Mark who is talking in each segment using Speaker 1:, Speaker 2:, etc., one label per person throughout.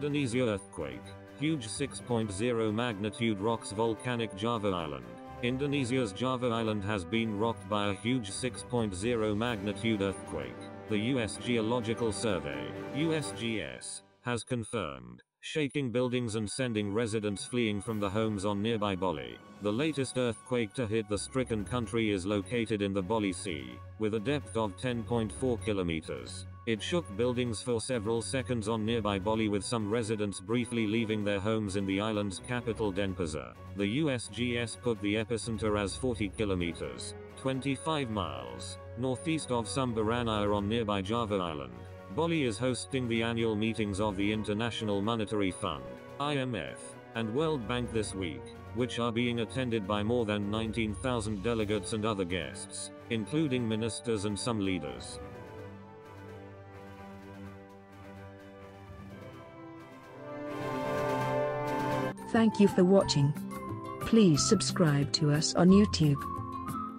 Speaker 1: Indonesia earthquake. Huge 6.0 magnitude rocks volcanic Java Island. Indonesia's Java Island has been rocked by a huge 6.0 magnitude earthquake. The US Geological Survey, USGS, has confirmed, shaking buildings and sending residents fleeing from the homes on nearby Bali. The latest earthquake to hit the stricken country is located in the Bali Sea, with a depth of 10.4 kilometers. It shook buildings for several seconds on nearby Bali, with some residents briefly leaving their homes in the island's capital Denpasar. The USGS put the epicenter as 40 kilometers, 25 miles, northeast of Sumbaranaya on nearby Java Island. Bali is hosting the annual meetings of the International Monetary Fund, IMF, and World Bank this week, which are being attended by more than 19,000 delegates and other guests, including ministers and some leaders.
Speaker 2: Thank you for watching. Please subscribe to us on YouTube.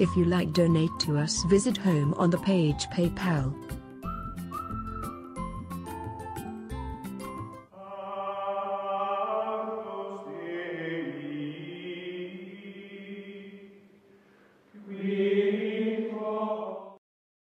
Speaker 2: If you like, donate to us, visit home on the page PayPal.